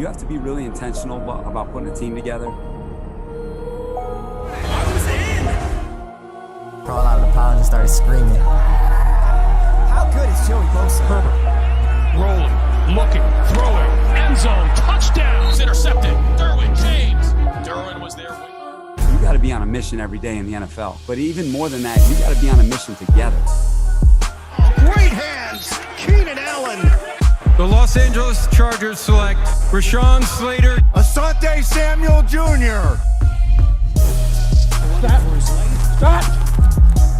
You have to be really intentional about putting a team together. Crawled out of the pile and started screaming. How good is Joey Bosa? Herbert, rolling, looking, throwing, end zone, touchdown. It's intercepted. Derwin James. Derwin was there. You got to be on a mission every day in the NFL. But even more than that, you got to be on a mission together. Great hands, Keenan Allen. The Los Angeles Chargers select Rashawn Slater. Asante Samuel Jr. Stop!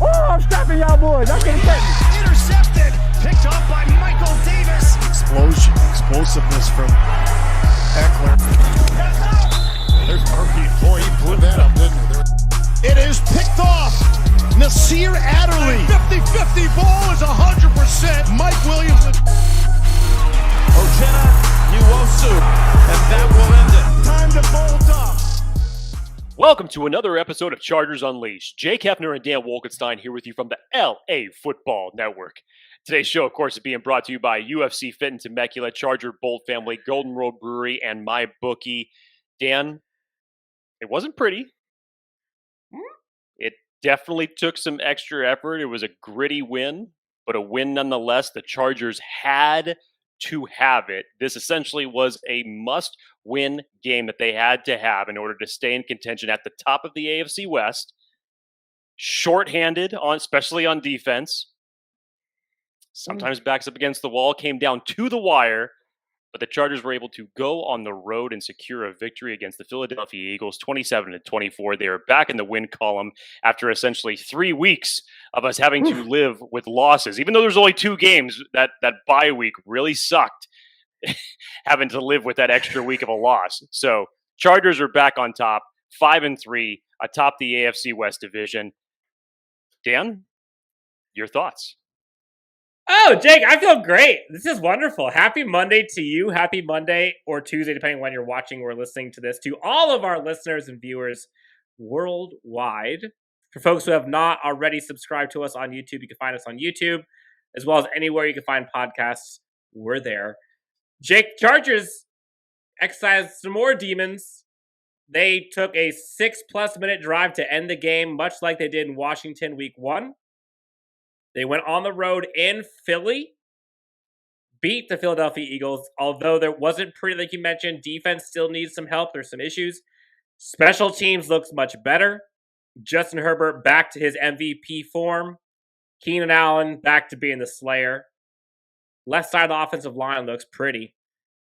Oh, I'm stopping y'all boys. I can't catch it. Intercepted. Picked up by Michael Davis. Explosion. Explosiveness from Eckler. There's Murphy. Boy, he blew that up, didn't he? It is picked off. Nasir Adderley. 50-50 ball is 100%. Mike Williams. Ojena Nwosu. And that will end it. Time to bolt up. Welcome to another episode of Chargers Unleashed. Jake Hefner and Dan Wolkenstein here with you from the LAFB Network. Today's show, of course, is being brought to you by UFC Fit in Temecula, Charger Bolt Family, Golden Road Brewery, and MyBookie. Dan, it wasn't pretty. It definitely took some extra effort. It was a gritty win, but a win nonetheless. The Chargers had to have it. This essentially was a must-win game that they had to have in order to stay in contention at the top of the AFC West. Shorthanded, especially on defense. Sometimes backs up against the wall, came down to the wire, but the Chargers were able to go on the road and secure a victory against the Philadelphia Eagles, 27-24. They are back in the win column after essentially 3 weeks of us having to live with losses. Even though there's only 2 games, that bye week really sucked, having to live with that extra week of a loss. So Chargers are back on top, 5-3, atop the AFC West division. Dan, your thoughts? Oh, Jake, I feel great. This is wonderful. Happy Monday to you. Happy Monday or Tuesday, depending on when you're watching or listening to this, to all of our listeners and viewers worldwide. For folks who have not already subscribed to us on YouTube, you can find us on YouTube, as well as anywhere you can find podcasts. We're there. Jake, Chargers exercised some more demons. They took a 6+ minute drive to end the game, much like they did in Washington week 1. They went on the road in Philly, beat the Philadelphia Eagles, although there wasn't pretty, like you mentioned. Defense still needs some help. There's some issues. Special teams looks much better. Justin Herbert back to his MVP form. Keenan Allen back to being the Slayer. Left side of the offensive line looks pretty.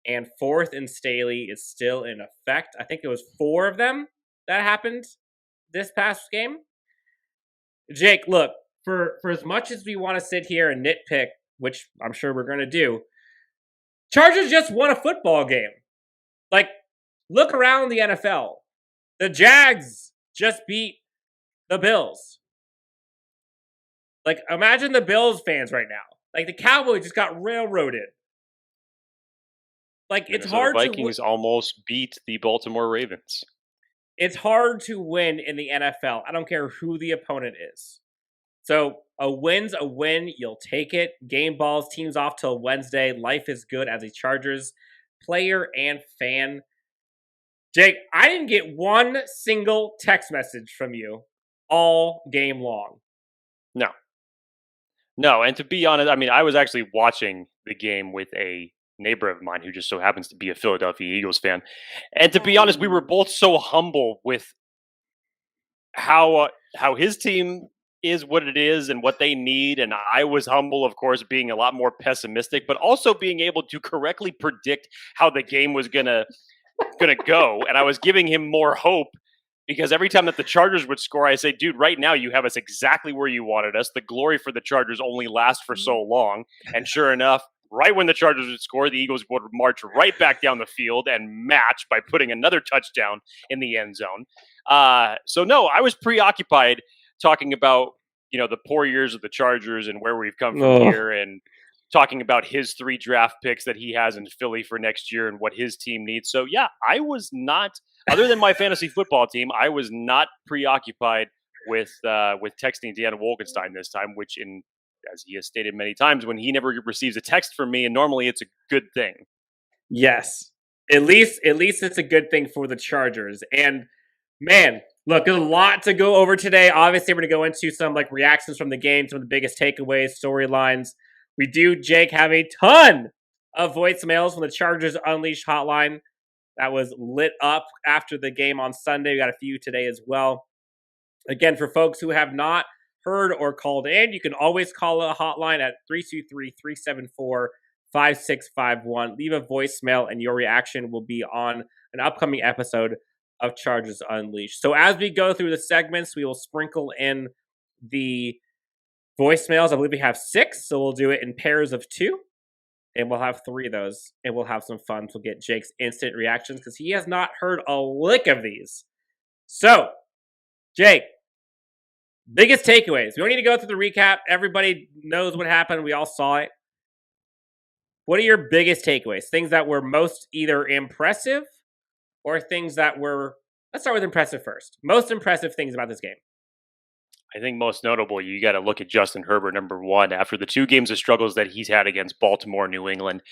And 4th and Staley is still in effect. I think it was 4 of them that happened this past game. Jake, look. For as much as we want to sit here and nitpick, which I'm sure we're going to do, Chargers just won a football game. Like, look around the NFL. The Jags just beat the Bills. Like, imagine the Bills fans right now. Like, the Cowboys just got railroaded. Like, it's hard to... The Vikings almost beat the Baltimore Ravens. It's hard to win in the NFL. I don't care who the opponent is. So a win's a win. You'll take it. Game balls, teams off till Wednesday. Life is good as a Chargers player and fan. Jake, I didn't get one single text message from you all game long. No, and to be honest, I mean, I was actually watching the game with a neighbor of mine who just so happens to be a Philadelphia Eagles fan. And to be honest, we were both so humble with how his team is what it is and what they need, and I was humble, of course, being a lot more pessimistic, but also being able to correctly predict how the game was gonna go, and I was giving him more hope because every time that the Chargers would score, I say, dude, right now you have us exactly where you wanted us. The glory for the Chargers only lasts for so long, and sure enough, right when the Chargers would score, the Eagles would march right back down the field and match by putting another touchdown in the end zone. So no, I was preoccupied talking about, the poor years of the Chargers and where we've come from here, and talking about his 3 draft picks that he has in Philly for next year and what his team needs. So yeah, I was not, other than my fantasy football team, I was not preoccupied with texting Dan Wolkenstein this time, which, as he has stated many times, when he never receives a text from me, and normally it's a good thing. Yes. At least it's a good thing for the Chargers. And man, look, there's a lot to go over today. Obviously, we're going to go into some like reactions from the game, some of the biggest takeaways, storylines. We do, Jake, have a ton of voicemails from the Chargers Unleashed hotline that was lit up after the game on Sunday. We got a few today as well. Again, for folks who have not heard or called in, you can always call a hotline at 323-374-5651. Leave a voicemail and your reaction will be on an upcoming episode of Chargers Unleashed. So as we go through the segments, we will sprinkle in the voicemails. I believe we have 6, so we'll do it in pairs of 2. And we'll have 3 of those, and we'll have some fun. We'll get Jake's instant reactions because he has not heard a lick of these. So, Jake, biggest takeaways. We don't need to go through the recap. Everybody knows what happened. We all saw it. What are your biggest takeaways? Things that were most either impressive or things that were... Let's start with impressive first. Most impressive things about this game. I think most notable, you got to look at Justin Herbert, number one. After the 2 games of struggles that he's had against Baltimore, New England,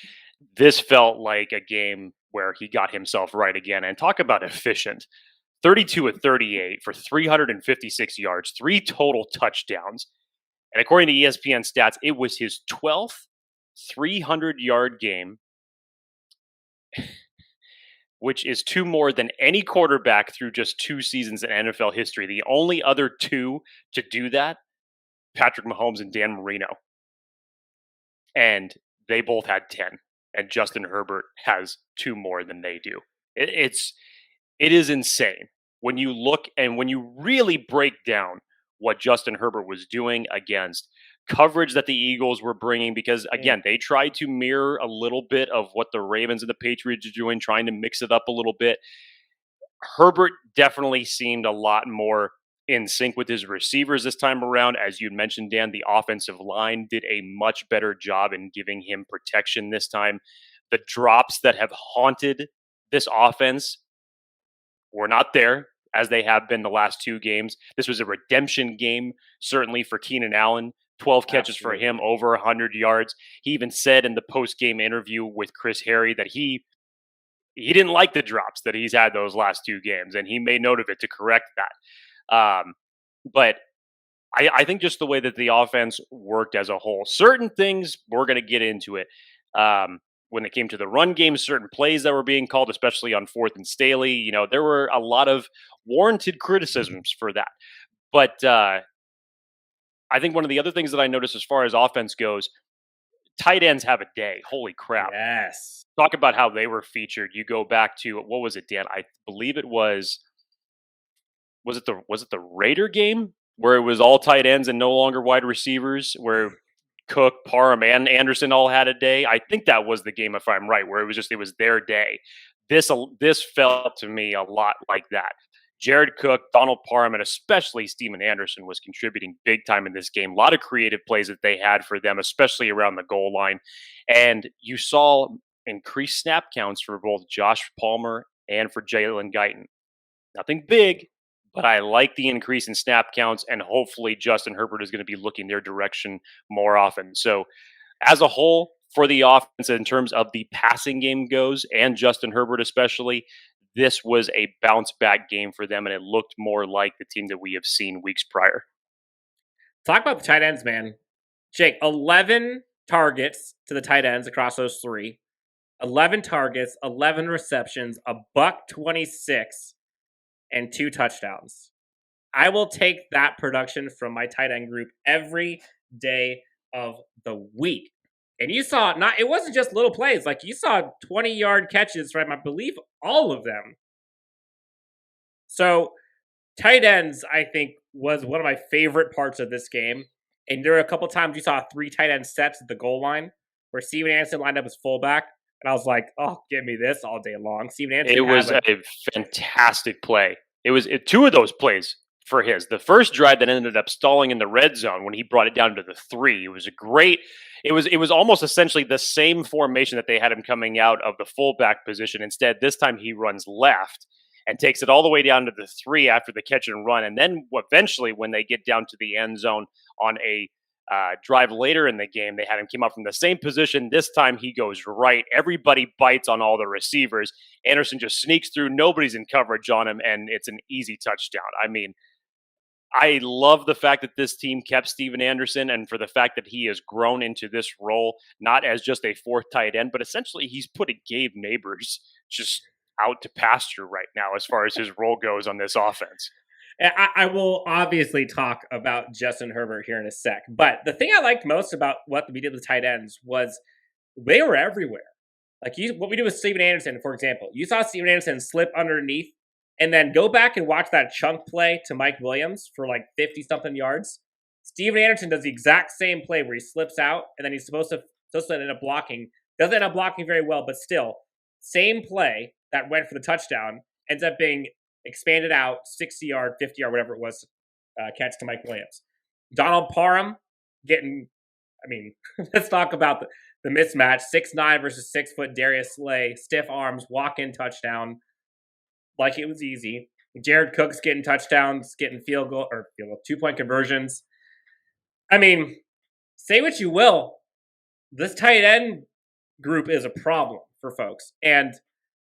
this felt like a game where he got himself right again. And talk about efficient. 32 of 38 for 356 yards, 3 total touchdowns. And according to ESPN stats, it was his 12th 300-yard game, which is 2 more than any quarterback through just 2 seasons in NFL history. The only other 2 to do that, Patrick Mahomes and Dan Marino. And they both had 10. And Justin Herbert has 2 more than they do. It is insane. When you look and when you really break down what Justin Herbert was doing against coverage that the Eagles were bringing, because again, they tried to mirror a little bit of what the Ravens and the Patriots are doing, trying to mix it up a little bit. Herbert definitely seemed a lot more in sync with his receivers this time around. As you mentioned, Dan, the offensive line did a much better job in giving him protection this time. The drops that have haunted this offense were not there as they have been the last 2 games. This was a redemption game, certainly for Keenan Allen. 12 catches for him, over 100 yards. He even said in the post-game interview with Chris Harry that he didn't like the drops that he's had those last 2 games, and he made note of it to correct that. But I think just the way that the offense worked as a whole, certain things, we're going to get into it. When it came to the run game, certain plays that were being called, especially on 4th and Staley, there were a lot of warranted criticisms for that. But I think one of the other things that I noticed as far as offense goes, tight ends have a day. Holy crap. Yes. Talk about how they were featured. You go back to, what was it, Dan? I believe it was it the Raider game where it was all tight ends and no longer wide receivers, where Cook, Parham, and Anderson all had a day? I think that was the game, if I'm right, where it was their day. This felt to me a lot like that. Jared Cook, Donald Parham, and especially Steven Anderson was contributing big time in this game. A lot of creative plays that they had for them, especially around the goal line. And you saw increased snap counts for both Josh Palmer and for Jalen Guyton. Nothing big, but I like the increase in snap counts, and hopefully Justin Herbert is going to be looking their direction more often. So as a whole, for the offense, in terms of the passing game goes, and Justin Herbert especially, this was a bounce-back game for them, and it looked more like the team that we have seen weeks prior. Talk about the tight ends, man. Jake, 11 targets to the tight ends across those 3. 11 targets, 11 receptions, $126, and 2 touchdowns. I will take that production from my tight end group every day of the week. And you saw, it wasn't just little plays. Like, you saw 20-yard catches from, I believe, all of them. So, tight ends, I think, was one of my favorite parts of this game. And there were a couple times you saw 3 tight end sets at the goal line where Steven Anderson lined up as fullback. And I was like, oh, give me this all day long. Steven Anderson. It was a fantastic play. It was 2 of those plays for his. The first drive that ended up stalling in the red zone when he brought it down to the 3. It was a great. It was almost essentially the same formation that they had him coming out of the fullback position. Instead, this time he runs left and takes it all the way down to the 3 after the catch and run. And then eventually when they get down to the end zone on a drive later in the game, they had him come out from the same position. This time he goes right. Everybody bites on all the receivers. Anderson just sneaks through. Nobody's in coverage on him, and it's an easy touchdown. I mean, I love the fact that this team kept Steven Anderson, and for the fact that he has grown into this role, not as just a fourth tight end, but essentially he's putting Gabe Neighbors just out to pasture right now as far as his role goes on this offense. I will obviously talk about Justin Herbert here in a sec, but the thing I liked most about what we did with tight ends was they were everywhere. Like what we did with Steven Anderson, for example. You saw Steven Anderson slip underneath and then go back and watch that chunk play to Mike Williams for like 50-something yards. Steven Anderson does the exact same play where he slips out and then he's supposed to end up blocking. Doesn't end up blocking very well, but still, same play that went for the touchdown ends up being expanded out, 60-yard, 50-yard, whatever it was, catch to Mike Williams. Donald Parham let's talk about the mismatch. 6'9" versus 6 foot Darius Slay, stiff arms, walk-in touchdown, like it was easy. Jared Cook's getting touchdowns, getting field goal, 2-point conversions. I mean, say what you will, this tight end group is a problem for folks. And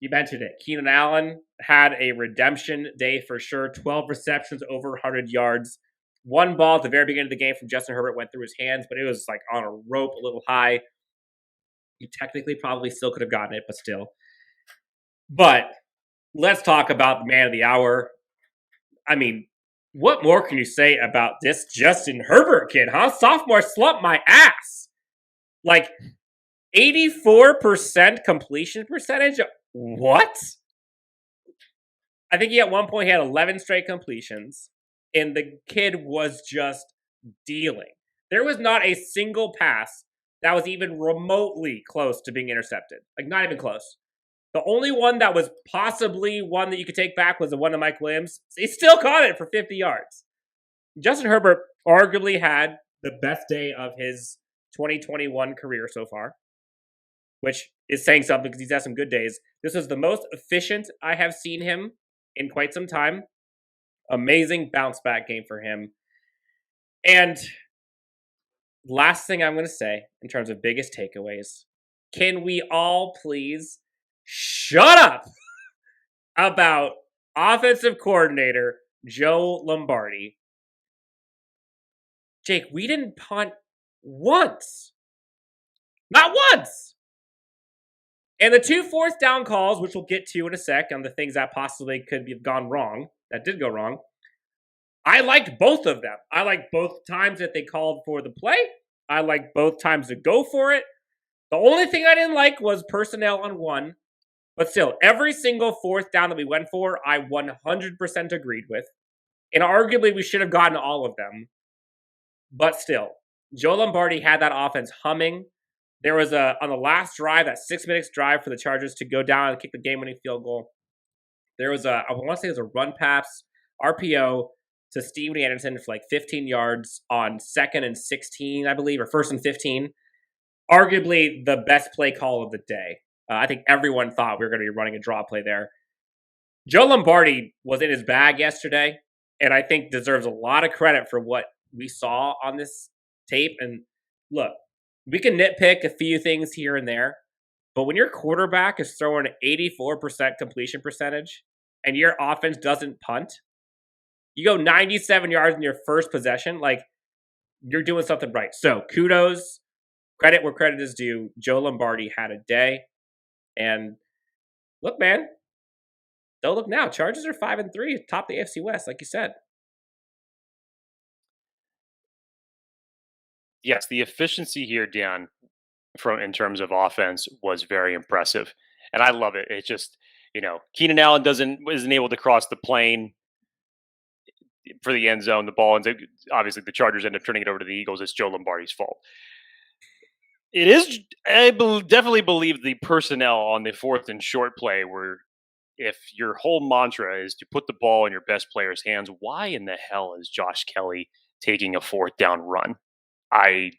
you mentioned it. Keenan Allen had a redemption day for sure. 12 receptions, over 100 yards. One ball at the very beginning of the game from Justin Herbert went through his hands, but it was like on a rope, a little high. He technically probably still could have gotten it, but still. But let's talk about the man of the hour. I mean, what more can you say about this Justin Herbert kid, huh? Sophomore slump my ass. Like, 84% completion percentage? What? I think at one point he had 11 straight completions, and the kid was just dealing. There was not a single pass that was even remotely close to being intercepted. Like, not even close. The only one that was possibly one that you could take back was the one to Mike Williams. He still caught it for 50 yards. Justin Herbert arguably had the best day of his 2021 career so far, which is saying something because he's had some good days. This was the most efficient I have seen him in quite some time. Amazing bounce back game for him. And last thing I'm going to say in terms of biggest takeaways, can we all please shut up about offensive coordinator Joe Lombardi? Jake, we didn't punt once. Not once. And the 2 fourth down calls, which we'll get to in a sec, on the things that possibly could have gone wrong, that did go wrong, I liked both of them. I liked both times that they called for the play. I liked both times to go for it. The only thing I didn't like was personnel on one. But still, every single fourth down that we went for, I 100% agreed with. And arguably, we should have gotten all of them. But still, Joe Lombardi had that offense humming. There was on the last drive, that 6 minutes drive for the Chargers to go down and kick the game-winning field goal. There was I want to say it was a run pass, RPO to Steven Anderson for like 15 yards on 2nd and 16, I believe, or 1st and 15. Arguably the best play call of the day. I think everyone thought we were going to be running a draw play there. Joe Lombardi was in his bag yesterday, and I think deserves a lot of credit for what we saw on this tape. And look, we can nitpick a few things here and there, but when your quarterback is throwing an 84% completion percentage and your offense doesn't punt, you go 97 yards in your first possession, like, you're doing something right. So kudos, credit where credit is due. Joe Lombardi had a day. And look, man, don't look now. Chargers are 5-3, top the AFC West, like you said. Yes, the efficiency here, Dan, in terms of offense, was very impressive, and I love it. It's just, Keenan Allen isn't able to cross the plane for the end zone. The ball, and obviously the Chargers end up turning it over to the Eagles. It's Joe Lombardi's fault. It is. I definitely believe the personnel on the 4th and short play, where if your whole mantra is to put the ball in your best player's hands, why in the hell is Josh Kelly taking a 4th down run? I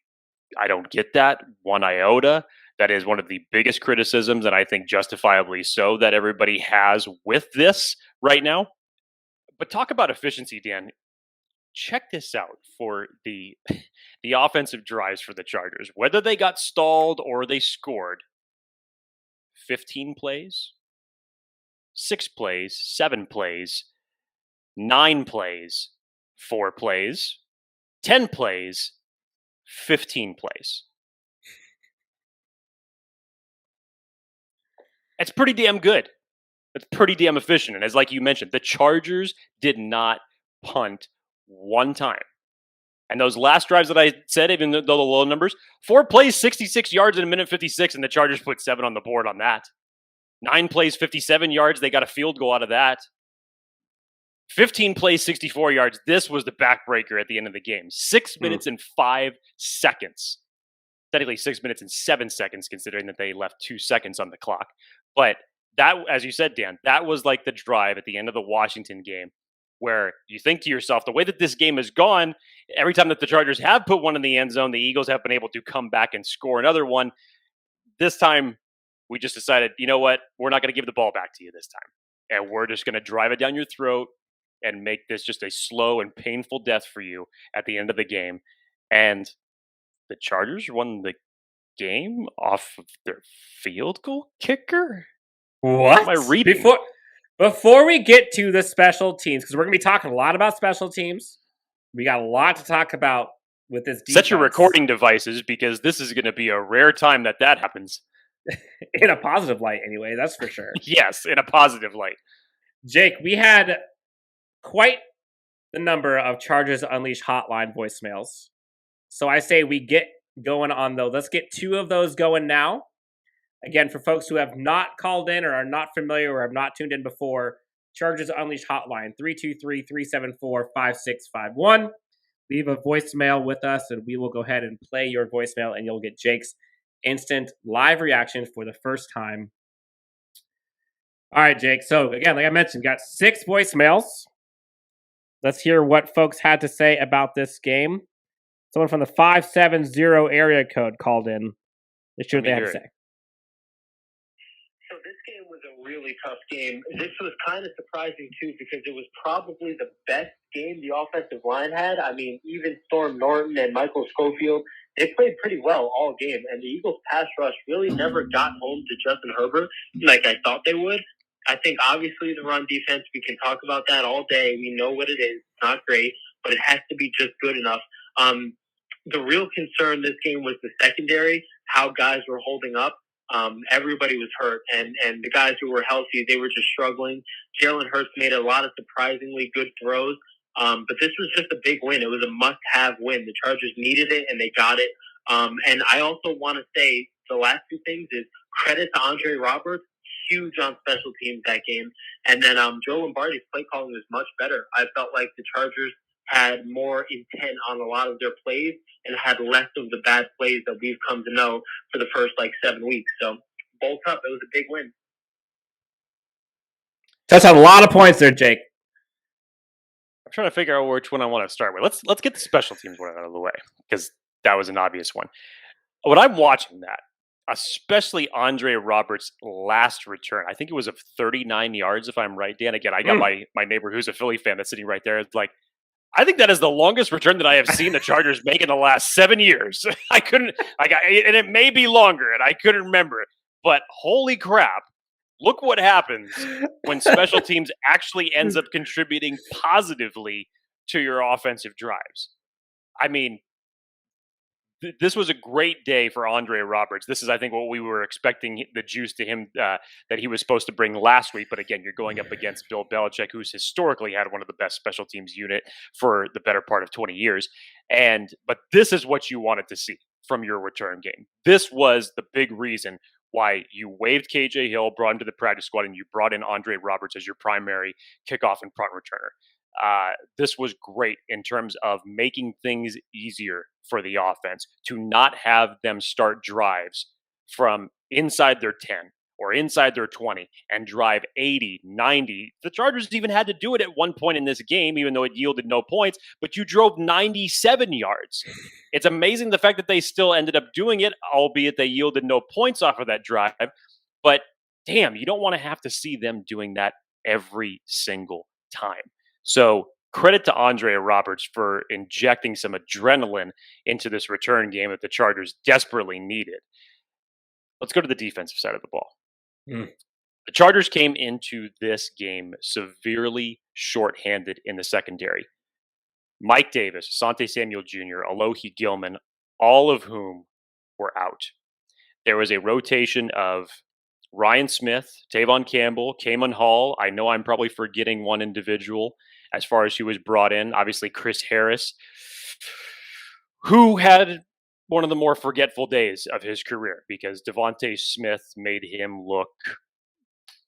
don't get that one iota. That is one of the biggest criticisms, and I think justifiably so, that everybody has with this right now. But talk about efficiency, Dan. check this out for the the offensive drives for the Chargers. Whether they got stalled or they scored, 15 plays, 6 plays, 7 plays, 9 plays, 4 plays, 10 plays, 15 plays. That's pretty damn good. That's pretty damn efficient. And as like you mentioned, the Chargers did not punt one time. And those last drives that I said, even though the low numbers, 4 plays, 66 yards in a minute 56, and the Chargers put 7 on the board on that. 9 plays, 57 yards, they got a field goal out of that. 15 plays, 64 yards. This was the backbreaker at the end of the game. 6 minutes and 5 seconds. Technically 6 minutes and 7 seconds, considering that they left 2 seconds on the clock. But that, as you said, Dan, that was like the drive at the end of the Washington game where you think to yourself, the way that this game has gone, every time that the Chargers have put one in the end zone, the Eagles have been able to come back and score another one. This time, we just decided, you know what? We're not going to give the ball back to you this time. And we're just going to drive it down your throat and make this just a slow and painful death for you at the end of the game. And the Chargers won the game off of their field goal kicker? What? Am I reading? Before we get to the special teams, because we're going to be talking a lot about special teams, we got a lot to talk about with this defense. Set your recording devices, because this is going to be a rare time that happens. In a positive light, anyway, that's for sure. Yes, in a positive light. Jake, we had quite the number of Chargers Unleashed hotline voicemails. So I say we get going on those. Let's get 2 of those going now. Again, for folks who have not called in or are not familiar or have not tuned in before, Chargers Unleashed hotline, 323-374-5651. Leave a voicemail with us, and we will go ahead and play your voicemail, and you'll get Jake's instant live reaction for the first time. All right, Jake. So, again, like I mentioned, got 6 voicemails. Let's hear what folks had to say about this game. Someone from the 570 area code called in. Let's hear what they had to say. So this game was a really tough game. This was kind of surprising, too, because it was probably the best game the offensive line had. I mean, even Storm Norton and Michael Schofield, they played pretty well all game. And the Eagles' pass rush really never got home to Justin Herbert like I thought they would. I think, obviously, the run defense, we can talk about that all day. We know what it is. It's not great, but it has to be just good enough. The real concern this game was the secondary, how guys were holding up. Everybody was hurt, and the guys who were healthy, they were just struggling. Jalen Hurts made a lot of surprisingly good throws, but this was just a big win. It was a must-have win. The Chargers needed it, and they got it. And I also want to say the last 2 things is credit to Andre Roberts, huge on special teams that game. And then Joe Lombardi's play calling was much better. I felt like the Chargers had more intent on a lot of their plays and had less of the bad plays that we've come to know for the first 7 weeks. So bolt up, it was a big win. That's a lot of points there, Jake. I'm trying to figure out which one I want to start with. Let's get the special teams one out of the way, because that was an obvious one. When I'm watching that, especially Andre Roberts' last return, I think it was of 39 yards, if I'm right, Dan. Again, I got my neighbor who's a Philly fan that's sitting right there. It's like, I think that is the longest return that I have seen the Chargers make in the last 7 years. And it may be longer, and I couldn't remember it. But holy crap, look what happens when special teams actually ends up contributing positively to your offensive drives. I mean, this was a great day for Andre Roberts. This is, I think, what we were expecting the juice to him that he was supposed to bring last week. But again, you're going up against Bill Belichick, who's historically had one of the best special teams unit for the better part of 20 years. But this is what you wanted to see from your return game. This was the big reason why you waived KJ Hill, brought him to the practice squad, and you brought in Andre Roberts as your primary kickoff and punt returner. This was great in terms of making things easier for the offense to not have them start drives from inside their 10 or inside their 20 and drive 80, 90. The Chargers even had to do it at one point in this game, even though it yielded no points, but you drove 97 yards. It's amazing the fact that they still ended up doing it, albeit they yielded no points off of that drive. But damn, you don't want to have to see them doing that every single time. So credit to Andre Roberts for injecting some adrenaline into this return game that the Chargers desperately needed. Let's go to the defensive side of the ball. The Chargers came into this game severely shorthanded in the secondary. Mike Davis, Asante Samuel Jr., Alohi Gilman, all of whom were out. There was a rotation of Ryan Smith, Tavon Campbell, Kamen Hall. I know I'm probably forgetting one individual as far as who was brought in. Obviously, Chris Harris, who had one of the more forgetful days of his career because Devontae Smith made him look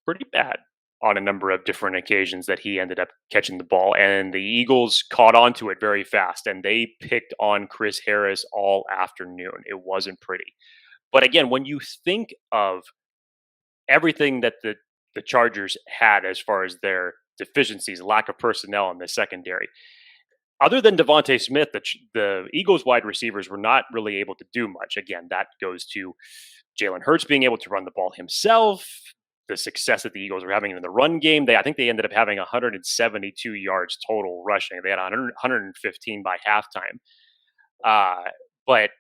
pretty bad on a number of different occasions that he ended up catching the ball. And the Eagles caught on to it very fast, and they picked on Chris Harris all afternoon. It wasn't pretty. But again, when you think of everything that the Chargers had as far as their deficiencies, lack of personnel in the secondary, other than Devontae Smith, the Eagles wide receivers were not really able to do much. Again, that goes to Jalen Hurts being able to run the ball himself, the success that the Eagles were having in the run game. I think they ended up having 172 yards total rushing. They had 115 by halftime. But,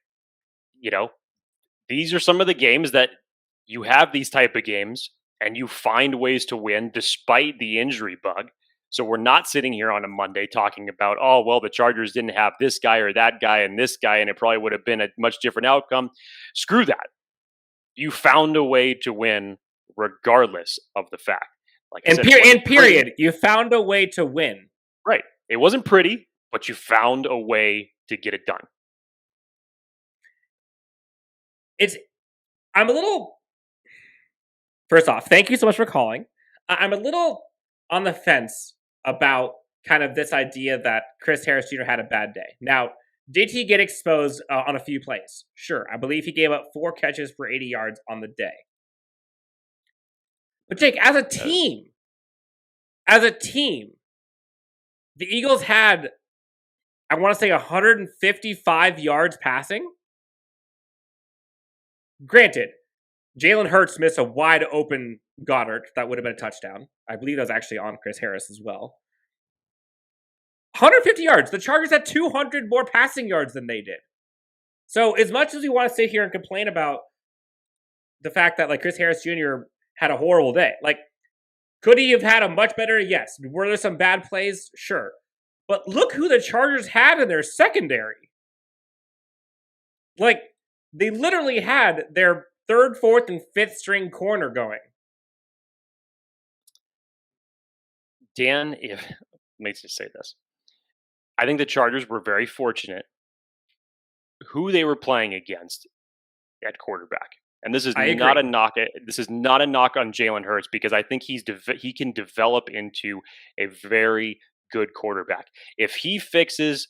these are some of the games that you have these type of games and you find ways to win despite the injury bug. So we're not sitting here on a Monday talking about, the Chargers didn't have this guy or that guy and this guy, and it probably would have been a much different outcome. Screw that. You found a way to win regardless of the fact. Period. You found a way to win. Right. It wasn't pretty, but you found a way to get it done. I'm a little... First off, thank you so much for calling. I'm a little on the fence about kind of this idea that Chris Harris Jr. had a bad day. Now, did he get exposed on a few plays? Sure. I believe he gave up 4 catches for 80 yards on the day. But Jake, as a team, the Eagles had, I want to say, 155 yards passing. Granted, Jalen Hurts missed a wide open Goddard. That would have been a touchdown. I believe that was actually on Chris Harris as well. 150 yards. The Chargers had 200 more passing yards than they did. So as much as we want to sit here and complain about the fact that Chris Harris Jr. had a horrible day, could he have had a much better? Yes. Were there some bad plays? Sure. But look who the Chargers had in their secondary. They literally had their 3rd, 4th, and 5th string corner going. Dan, let me just say this. I think the Chargers were very fortunate who they were playing against at quarterback. And this is not a knock. This is not a knock on Jalen Hurts because I think he can develop into a very good quarterback. If he fixes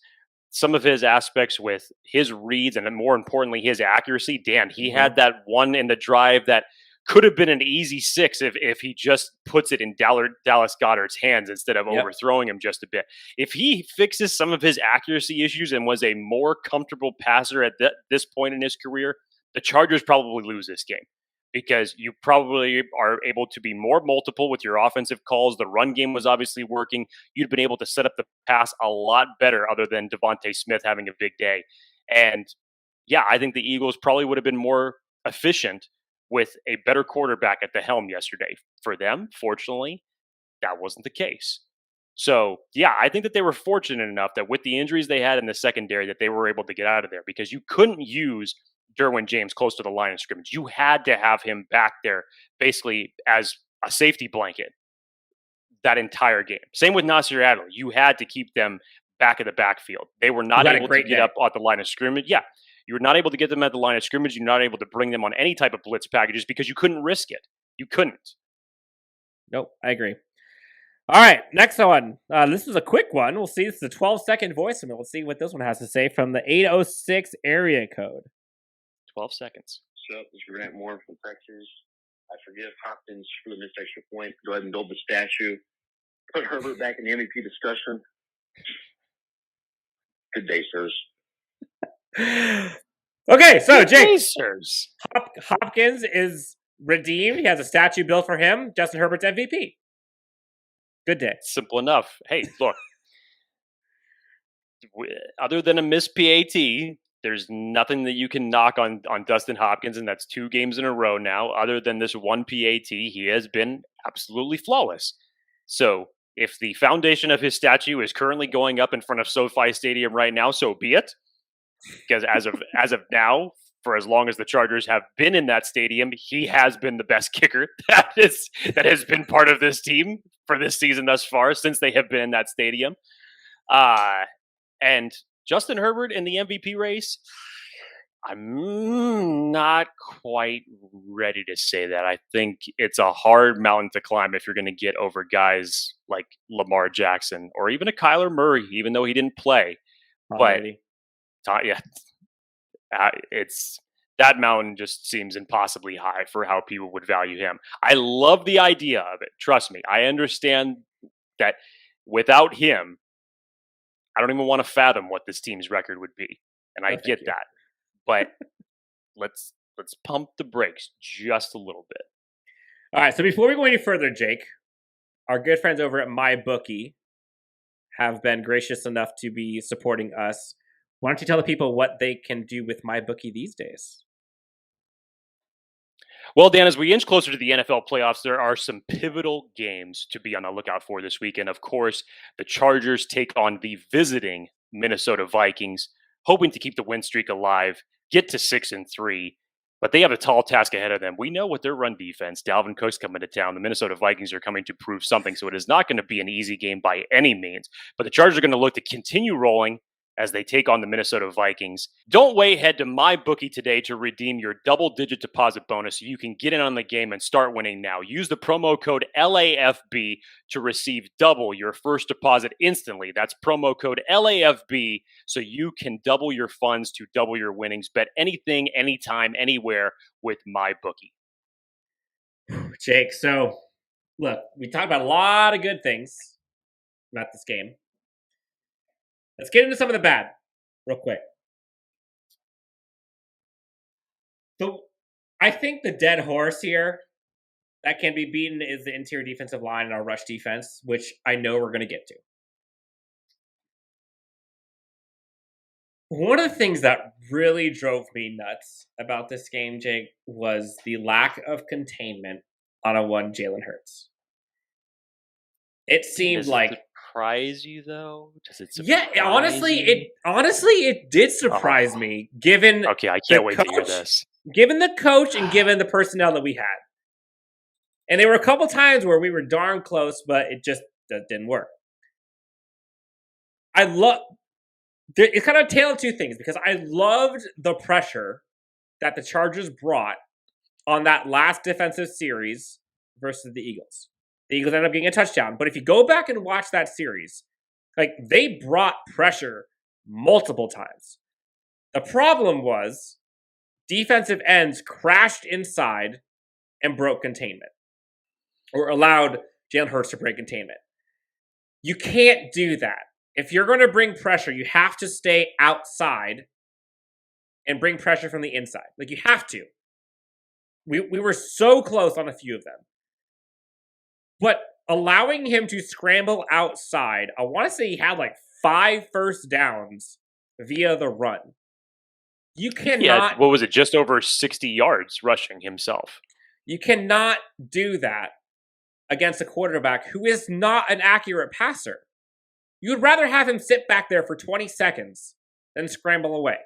some of his aspects with his reads and more importantly his accuracy, Dan, he had that one in the drive that could have been an easy 6 if he just puts it in Dallas Goedert's hands instead of overthrowing him just a bit. If he fixes some of his accuracy issues and was a more comfortable passer at this point in his career, the Chargers probably lose this game because you probably are able to be more multiple with your offensive calls. The run game was obviously working. You'd been able to set up the pass a lot better other than Devontae Smith having a big day. And I think the Eagles probably would have been more efficient with a better quarterback at the helm yesterday. For them, fortunately, that wasn't the case. So, I think that they were fortunate enough that with the injuries they had in the secondary that they were able to get out of there because you couldn't use Derwin James close to the line of scrimmage. You had to have him back there basically as a safety blanket that entire game. Same with Nasir Adderley. You had to keep them back of the backfield. They were not able to get up at the line of scrimmage. You were not able to get them at the line of scrimmage. You're not able to bring them on any type of blitz packages because you couldn't risk it. You couldn't. Nope, I agree. All right, next one. This is a quick one. We'll see. It's the 12-second voicemail. We'll see what this one has to say from the 806 area code. 12 seconds. What's up? It's Grant Moore from Texas. I forgive Hopkins for the missed extra point. Go ahead and build the statue. Put Herbert back in the MVP discussion. Good day, sirs. Okay, so Jake. Sirs. Hopkins is redeemed. He has a statue built for him. Justin Herbert's MVP. Good day. Simple enough. Hey, look. other than a missed PAT, there's nothing that you can knock on Dustin Hopkins, and that's 2 games in a row now. Other than this one PAT, he has been absolutely flawless. So if the foundation of his statue is currently going up in front of SoFi Stadium right now, so be it. Because as of now, for as long as the Chargers have been in that stadium, he has been the best kicker that has been part of this team for this season thus far, since they have been in that stadium. And Justin Herbert in the MVP race, I'm not quite ready to say that. I think it's a hard mountain to climb if you're going to get over guys like Lamar Jackson or even a Kyler Murray, even though he didn't play. Probably. But it's that mountain just seems impossibly high for how people would value him. I love the idea of it. Trust me. I understand that without him, I don't even want to fathom what this team's record would be. And I get that. But let's pump the brakes just a little bit. All right, so before we go any further, Jake, our good friends over at MyBookie have been gracious enough to be supporting us. Why don't you tell the people what they can do with MyBookie these days? Well, Dan, as we inch closer to the NFL playoffs, there are some pivotal games to be on the lookout for this weekend. Of course, the Chargers take on the visiting Minnesota Vikings, hoping to keep the win streak alive, get to 6-3, but they have a tall task ahead of them. We know what their run defense, Dalvin Cook's coming to town. The Minnesota Vikings are coming to prove something, so it is not going to be an easy game by any means. But the Chargers are going to look to continue rolling as they take on the Minnesota Vikings. Don't wait, head to MyBookie today to redeem your double-digit deposit bonus so you can get in on the game and start winning now. Use the promo code LAFB to receive double your first deposit instantly. That's promo code LAFB so you can double your funds to double your winnings. Bet anything, anytime, anywhere with MyBookie. Jake, so look, we talked about a lot of good things about this game. Let's get into some of the bad real quick. So I think the dead horse here that can be beaten is the interior defensive line and our rush defense, which I know we're going to get to. One of the things that really drove me nuts about this game, Jake, was the lack of containment on a one Jalen Hurts. It seemed like surprise you though? Does it surprise it did surprise me given I can't wait to hear this. Given the coach and given the personnel that we had. And there were a couple times where we were darn close, but it just didn't work. It's kind of a tale of two things because I loved the pressure that the Chargers brought on that last defensive series versus the Eagles. The Eagles ended up getting a touchdown. But if you go back and watch that series, they brought pressure multiple times. The problem was defensive ends crashed inside and broke containment or allowed Jalen Hurts to break containment. You can't do that. If you're going to bring pressure, you have to stay outside and bring pressure from the inside. You have to. We were so close on a few of them. But allowing him to scramble outside, I want to say he had 5 first downs via the run. You cannot... Yeah, what was it? Just over 60 yards rushing himself. You cannot do that against a quarterback who is not an accurate passer. You would rather have him sit back there for 20 seconds than scramble away.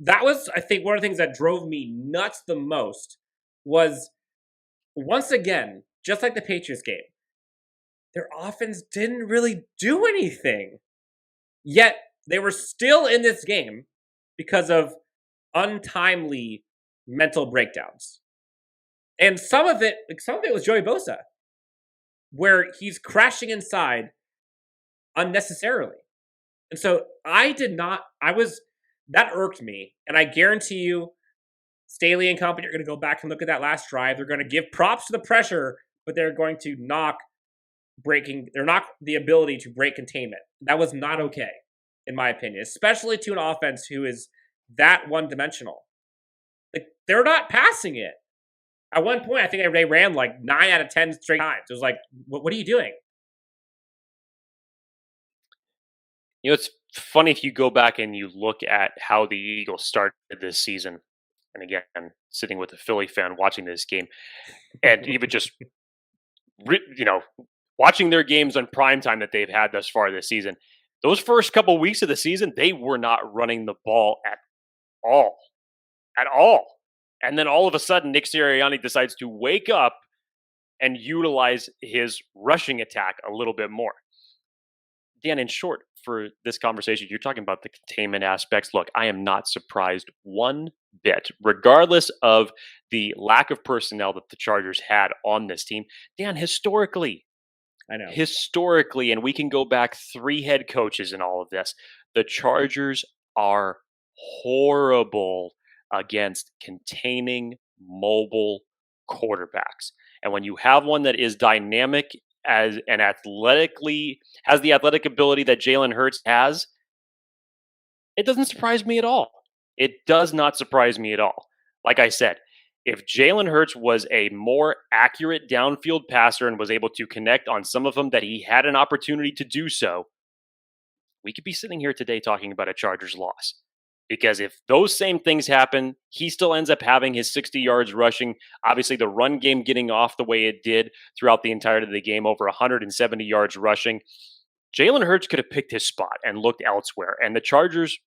That was, I think, one of the things that drove me nuts the most was, once again, just like the Patriots game, their offense didn't really do anything. Yet, they were still in this game because of untimely mental breakdowns. And some of it was Joey Bosa, where he's crashing inside unnecessarily. And so that irked me. And I guarantee you, Staley and company are going to go back and look at that last drive. They're going to give props to the pressure, but they're going to knock the ability to break containment. That was not okay, in my opinion, especially to an offense who is that one-dimensional. They're not passing it. At one point, I think they ran 9 out of 10 straight times. It was what are you doing? It's funny if you go back and you look at how the Eagles started this season. And again, I'm sitting with a Philly fan watching this game, and even just watching their games on primetime that they've had thus far this season. Those first couple weeks of the season, they were not running the ball at all. And then all of a sudden, Nick Sirianni decides to wake up and utilize his rushing attack a little bit more. Dan, in short, for this conversation, you're talking about the containment aspects. Look, I am not surprised one bit, regardless of the lack of personnel that the Chargers had on this team. Dan, historically, and we can go back 3 head coaches in all of this, the Chargers are horrible against containing mobile quarterbacks. And when you have one that is dynamic has the athletic ability that Jalen Hurts has, it doesn't surprise me at all. It does not surprise me at all. Like I said, if Jalen Hurts was a more accurate downfield passer and was able to connect on some of them that he had an opportunity to do so, we could be sitting here today talking about a Chargers loss. Because if those same things happen, he still ends up having his 60 yards rushing. Obviously, the run game getting off the way it did throughout the entirety of the game, over 170 yards rushing. Jalen Hurts could have picked his spot and looked elsewhere. And the Chargers,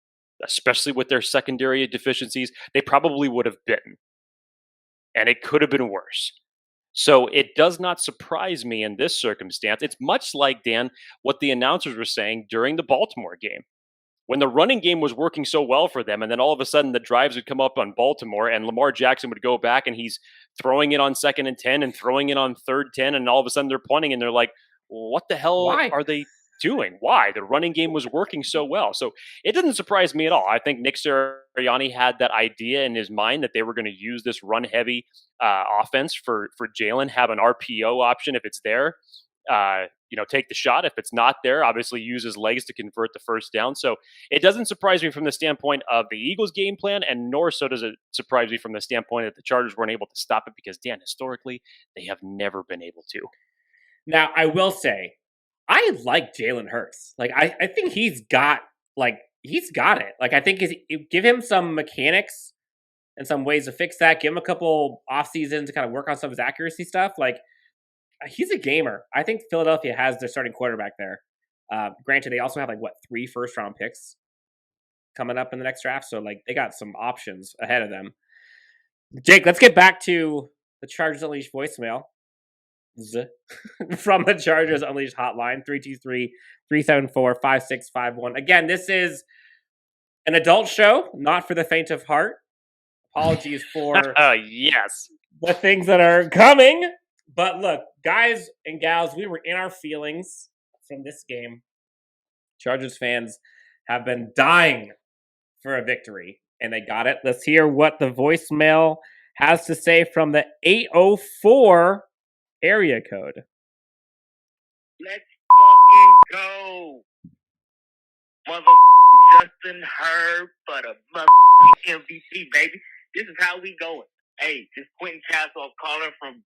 especially with their secondary deficiencies, they probably would have bitten. And it could have been worse. So it does not surprise me in this circumstance. It's much like, Dan, what the announcers were saying during the Baltimore game. When the running game was working so well for them, and then all of a sudden the drives would come up on Baltimore, and Lamar Jackson would go back and he's throwing it on 2nd and 10 and throwing it on 3rd 10, and all of a sudden they're punting, and they're like, what the hell are they doing? Why? The running game was working so well. So it doesn't surprise me at all. I think Nick Sirianni had that idea in his mind that they were going to use this run-heavy offense for Jalen, have an RPO option if it's there. Take the shot. If it's not there, obviously use his legs to convert the first down. So it doesn't surprise me from the standpoint of the Eagles game plan, and nor so does it surprise me from the standpoint that the Chargers weren't able to stop it, because, Dan, historically, they have never been able to. Now, I will say, I like Jalen Hurts. Like, I think he's got it. Like, I think give him some mechanics and some ways to fix that. Give him a couple off seasons to kind of work on some of his accuracy stuff. Like, he's a gamer. I think Philadelphia has their starting quarterback there. Granted, they also have 3 first-round picks coming up in the next draft, so they got some options ahead of them. Jake, let's get back to the Chargers Unleashed voicemail from the Chargers Unleashed hotline, 323-374-5651. Again, this is an adult show, not for the faint of heart. Apologies for yes, the things that are coming. But look, guys and gals, we were in our feelings from this game. Chargers fans have been dying for a victory, and they got it. Let's hear what the voicemail has to say from the 804 area code. Let's fucking go. Motherfucking Justin Herbert for the motherfucking MVP, baby. This is how we going. Hey, this Quentin Chassoff calling from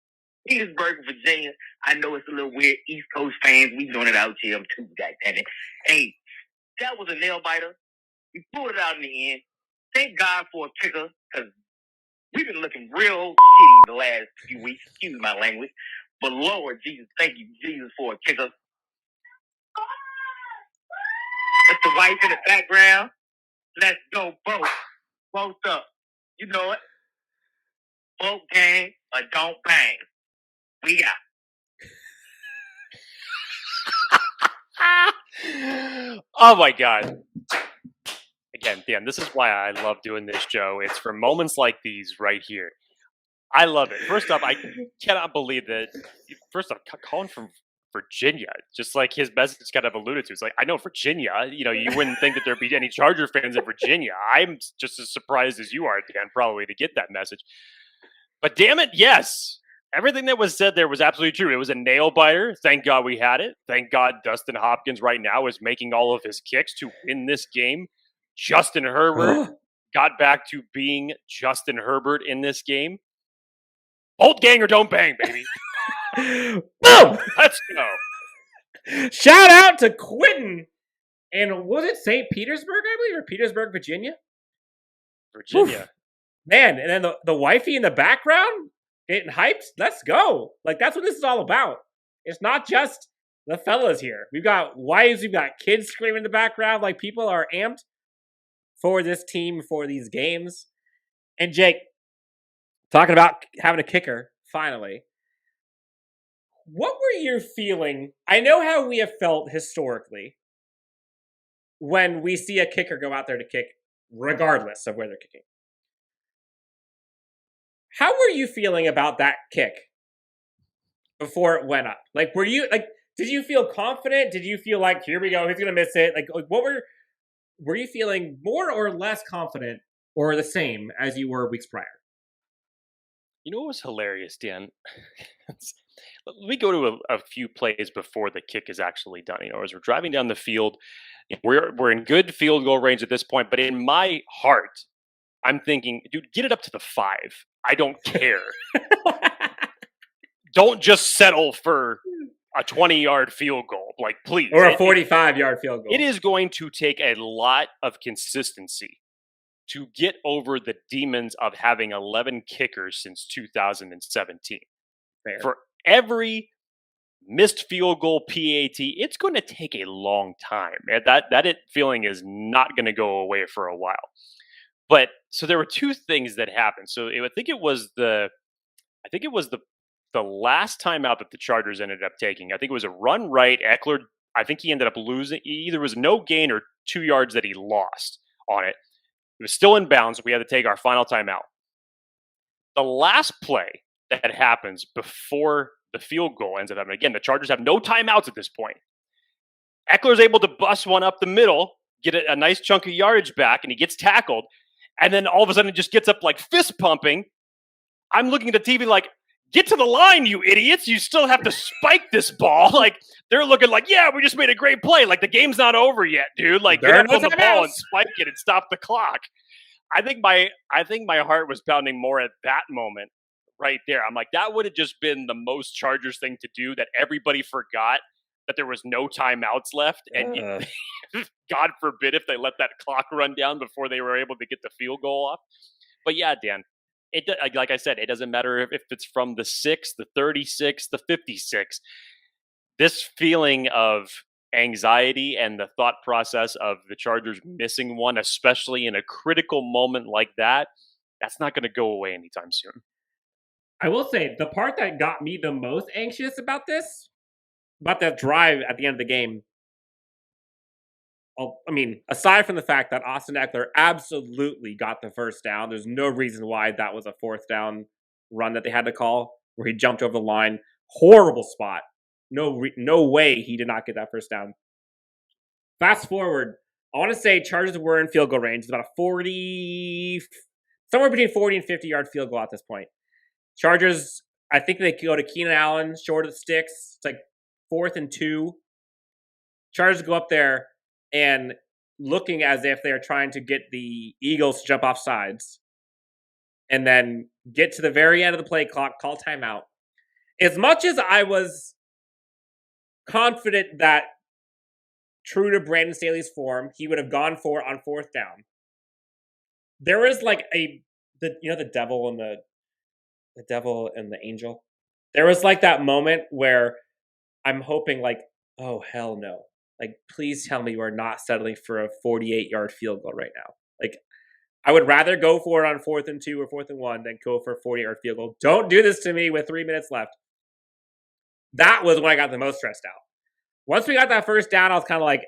Petersburg, Virginia. I know it's a little weird. East Coast fans, we doing it out here too, goddammit. Hey, that was a nail biter. We pulled it out in the end. Thank God for a kicker, because we've been looking real shitty the last few weeks. Excuse my language. But Lord Jesus, thank you, Jesus, for a kicker. That's the wife in the background. Let's go, both. Both up. You know it. Both gang or don't bang. We got. Oh my God. Again, Dan, this is why I love doing this show. It's for moments like these right here. I love it. First off, I cannot believe that. First off, calling from Virginia, just like his message kind of alluded to. It's like, I know Virginia, you wouldn't think that there'd be any Charger fans in Virginia. I'm just as surprised as you are, Dan, probably to get that message. But damn it, yes. Everything that was said there was absolutely true. It was a nail biter. Thank God we had it. Thank God Dustin Hopkins right now is making all of his kicks to win this game. Justin Herbert got back to being Justin Herbert in this game. Bolt gang or don't bang, baby. Boom! Let's go. Shout out to Quentin And was it St. Petersburg, I believe, or Petersburg, Virginia? Virginia. Oof. Man, and then the wifey in the background getting hyped. Let's go. Like, that's what this is all about. It's not just the fellas here. We've got wives, we've got kids screaming in the background. Like, people are amped for this team, for these games. And Jake, talking about having a kicker, finally. What were you feeling? I know how we have felt historically when we see a kicker go out there to kick, regardless of where they're kicking. How were you feeling about that kick before it went up? Like, did you feel confident? Did you feel like, here we go, he's gonna miss it? Like what were you feeling more or less confident, or the same as you were weeks prior? You know what was hilarious, Dan? We go to a few plays before the kick is actually done. As we're driving down the field, we're in good field goal range at this point. But in my heart, I'm thinking, dude, get it up to the 5. I don't care. Don't just settle for a 20-yard field goal, like, please. Or a 45-yard field goal. It is going to take a lot of consistency to get over the demons of having 11 kickers since 2017. Fair. For every missed field goal PAT, it's going to take a long time. That feeling is not going to go away for a while. But so there were two things that happened. So I think it was the last time out that the Chargers ended up taking. I think it was a run right. Eckler, I think he ended up losing. Either was no gain or 2 yards that he lost on it. It was still in bounds. We had to take our final timeout. The last play that happens before the field goal ends up happening. Again, the Chargers have no timeouts at this point. Eckler's able to bust one up the middle, get a nice chunk of yardage back, and he gets tackled. And then all of a sudden it just gets up like fist pumping. I'm looking at the TV like, get to the line, you idiots. You still have to spike this ball. Like, they're looking like, yeah, we just made a great play. Like, the game's not over yet, dude. Like, get up on the ball and spike it and stop the clock. I think my heart was pounding more at that moment right there. I'm like, that would have just been the most Chargers thing to do, that everybody forgot that there was no timeouts left. And God forbid if they let that clock run down before they were able to get the field goal off. But yeah, Dan, like I said, it doesn't matter if it's from the 6, the 36, the 56. This feeling of anxiety and the thought process of the Chargers missing one, especially in a critical moment like that, that's not going to go away anytime soon. I will say, the part that got me the most anxious about that drive at the end of the game, aside from the fact that Austin Eckler absolutely got the first down, there's no reason why that was a 4th down run that they had to call, where he jumped over the line. Horrible spot. No way he did not get that first down. Fast forward, I want to say Chargers were in field goal range. It's about a somewhere between 40 and 50-yard field goal at this point. Chargers, I think they go to Keenan Allen, short of the sticks. It's like 4th and 2. Chargers go up there and looking as if they're trying to get the Eagles to jump off sides, and then get to the very end of the play clock, call timeout. As much as I was confident that, true to Brandon Staley's form, he would have gone for it on 4th down, there was like the devil and the angel. There was like that moment where I'm hoping like, oh, hell no. Like, please tell me you are not settling for a 48-yard field goal right now. Like, I would rather go for it on 4th and 2 or 4th and 1 than go for a 48-yard field goal. Don't do this to me with 3 minutes left. That was when I got the most stressed out. Once we got that first down, I was kind of like,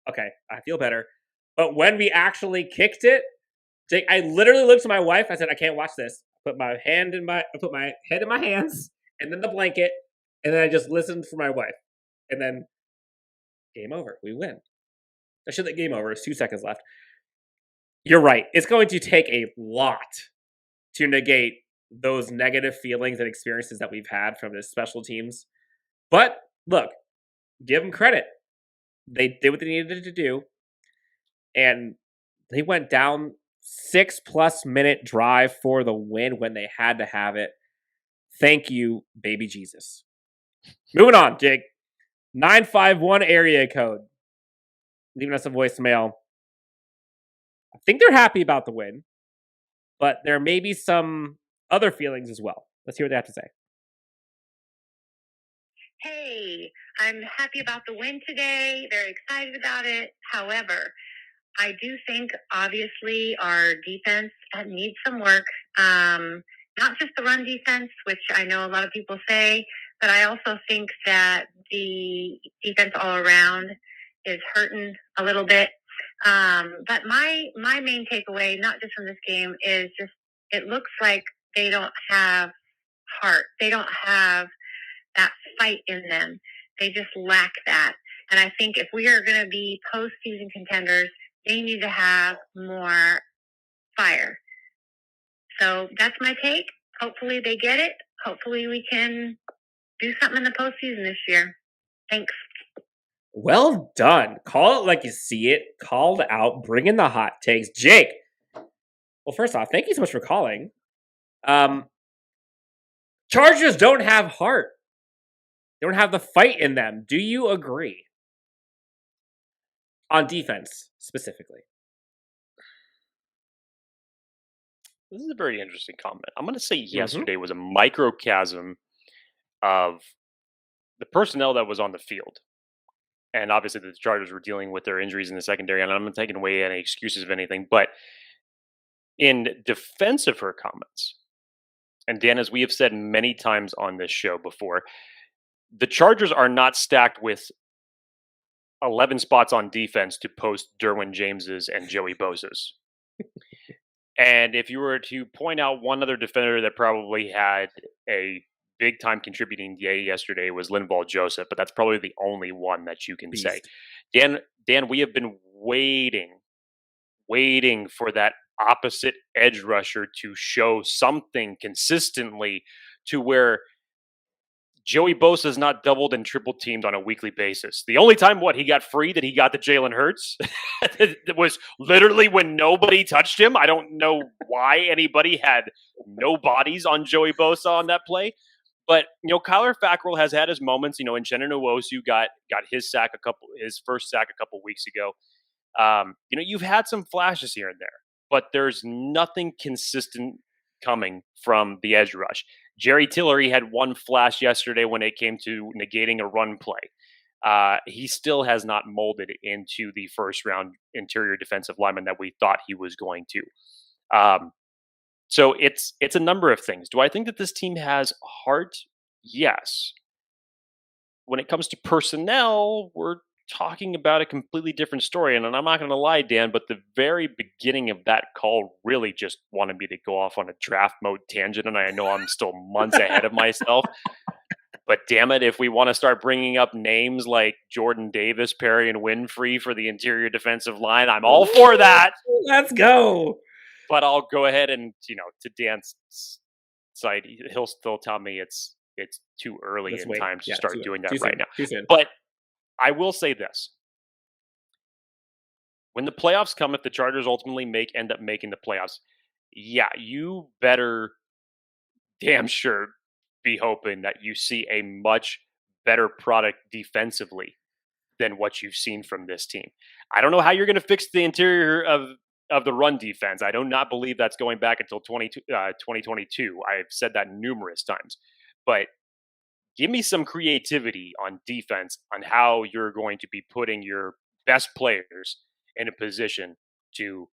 okay, I feel better. But when we actually kicked it, Jake, I literally looked to my wife. I said, I can't watch this. I put my head in my hands, and then the blanket, and then I just listened for my wife. And then game over. We win. I should let game over. There's 2 seconds left. You're right. It's going to take a lot to negate those negative feelings and experiences that we've had from the special teams. But look, give them credit. They did what they needed to do. And they went down 6+ minute drive for the win when they had to have it. Thank you, baby Jesus. Moving on, Jake. 951 area code. leaving us a voicemail. I think they're happy about the win, but there may be some other feelings as well. Let's hear what they have to say. Hey, I'm happy about the win today. Very excited about it. However, I do think, obviously, our defense needs some work. Not just the run defense, which I know a lot of people say, but I also think that the defense all around is hurting a little bit. But my main takeaway, not just from this game, is just it looks like they don't have heart. They don't have that fight in them. They just lack that. And I think if we are going to be postseason contenders, they need to have more fire. So that's my take. Hopefully they get it. Hopefully we can do something in the postseason this year. Thanks. Well done. Call it like you see it. Called out. Bring in the hot takes. Jake. Well, first off, thank you so much for calling. Chargers don't have heart. They don't have the fight in them. Do you agree? On defense, specifically. This is a very interesting comment. I'm going to say yesterday was a microcosm of the personnel that was on the field. And obviously the Chargers were dealing with their injuries in the secondary, and I'm not taking away any excuses of anything. But in defense of her comments, and Dan, as we have said many times on this show before, the Chargers are not stacked with 11 spots on defense to post Derwin James's and Joey Bosa's. And if you were to point out one other defender that probably had a big-time contributing day yesterday, was Linval Joseph, but that's probably the only one that you can say. Dan, we have been waiting for that opposite edge rusher to show something consistently to where Joey Bosa is not doubled and triple teamed on a weekly basis. The only time he got free that he got to Jalen Hurts it was literally when nobody touched him. I don't know why anybody had no bodies on Joey Bosa on that play. But, Kyler Fackrell has had his moments. Uchenna Nwosu got his first sack a couple weeks ago. You've had some flashes here and there, but there's nothing consistent coming from the edge rush. Jerry Tillery had one flash yesterday when it came to negating a run play. He still has not molded into the first-round interior defensive lineman that we thought he was going to. So it's a number of things. Do I think that this team has heart? Yes. When it comes to personnel, we're talking about a completely different story. And I'm not going to lie, Dan, but the very beginning of that call really just wanted me to go off on a draft mode tangent. And I know I'm still months ahead of myself. But damn it, if we want to start bringing up names like Jordan Davis, Perry, and Winfrey for the interior defensive line, I'm all for that. Let's go. But I'll go ahead and, to Dan's side, he'll still tell me it's too early in time to start doing that right now. But I will say this. When the playoffs come, if the Chargers ultimately end up making the playoffs, you better damn sure be hoping that you see a much better product defensively than what you've seen from this team. I don't know how you're going to fix the interior of the run defense. I do not believe that's going back until 2022. I've said that numerous times. But give me some creativity on defense on how you're going to be putting your best players in a position to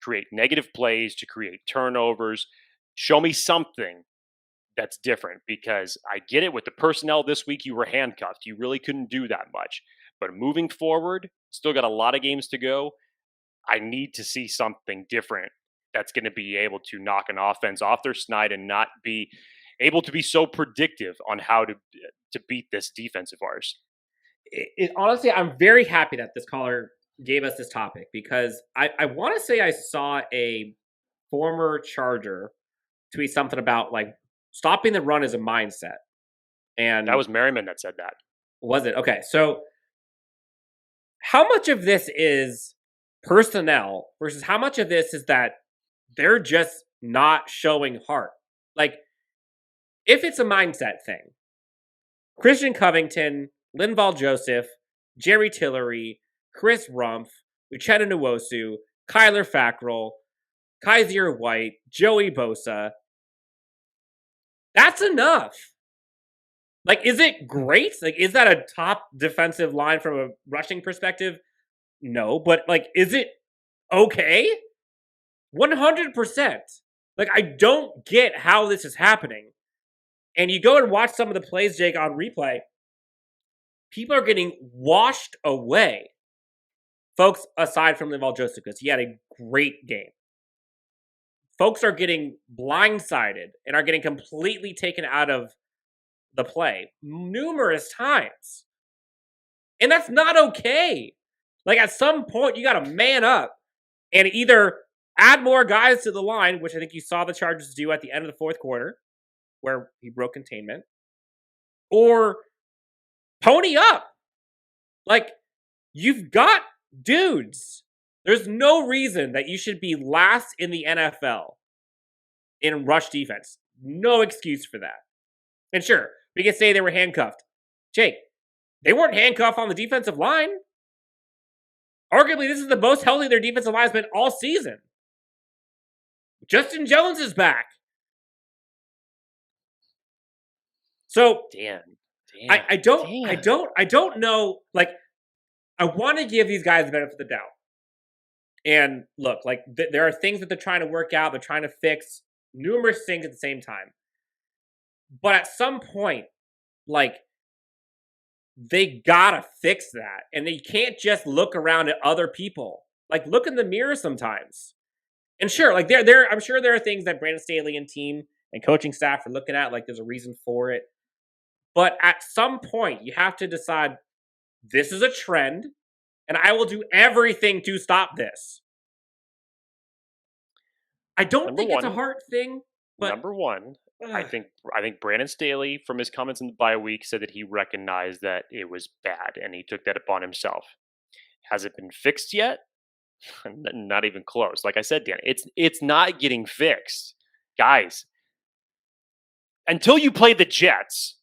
create negative plays, to create turnovers. Show me something that's different, because I get it with the personnel this week, you were handcuffed. You really couldn't do that much. But moving forward, still got a lot of games to go. I need to see something different that's going to be able to knock an offense off their snide and not be able to be so predictive on how to beat this defense of ours. Honestly, I'm very happy that this caller gave us this topic, because I want to say I saw a former Charger tweet something about like stopping the run is a mindset. And that was Merriman that said that. Was it? Okay. So how much of this is personnel versus how much of this is that they're just not showing heart? Like, if it's a mindset thing, Christian Covington, Linval Joseph, Jerry Tillery, Chris Rumpf, Uchenna Nwosu, Kyler Fackrell, Kaiser White, Joey Bosa. That's enough. Like, is it great? Like, is that a top defensive line from a rushing perspective? No, but like, is it okay? 100%. Like, I don't get how this is happening. And you go and watch some of the plays, Jake, on replay. People are getting washed away. Folks, aside from Linval Joseph, because he had a great game. Folks are getting blindsided and are getting completely taken out of the play numerous times. And that's not okay. Like, at some point, you got to man up and either add more guys to the line, which I think you saw the Chargers do at the end of the fourth quarter, where he broke containment, or pony up. Like, you've got dudes. There's no reason that you should be last in the NFL in rush defense. No excuse for that. And sure, we can say they were handcuffed. Jake, they weren't handcuffed on the defensive line. Arguably, this is the most healthy their defensive line has been all season. Justin Jones is back. So I don't know. Like, I want to give these guys the benefit of the doubt. And look, like, there are things that they're trying to work out. They're trying to fix numerous things at the same time. But at some point, like, they gotta fix that. And they can't just look around at other people. Like, look in the mirror sometimes. And sure, like, I'm sure there are things that Brandon Staley and team and coaching staff are looking at. Like, there's a reason for it. But at some point, you have to decide, this is a trend, and I will do everything to stop this. I don't think it's a hard thing. But number one, I think Brandon Staley, from his comments in the bye week, said that he recognized that it was bad, and he took that upon himself. Has it been fixed yet? Not even close. Like I said, Dan, it's not getting fixed. Guys, until you play the Jets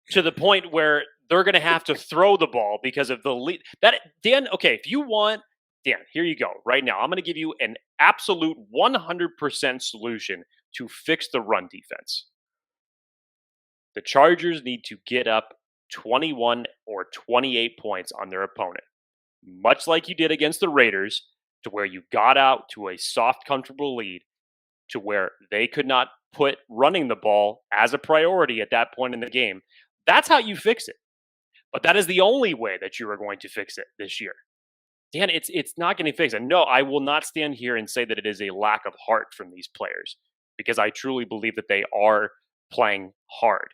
to the point where they're going to have to throw the ball because of the lead. Dan, okay, if you want, Dan, here you go. Right now, I'm going to give you an absolute 100% solution to fix the run defense. The Chargers need to get up 21 or 28 points on their opponent, much like you did against the Raiders, to where you got out to a soft, comfortable lead, to where they could not put running the ball as a priority at that point in the game. That's how you fix it. But that is the only way that you are going to fix it this year. Dan, it's not getting fixed. And no, I will not stand here and say that it is a lack of heart from these players, because I truly believe that they are playing hard.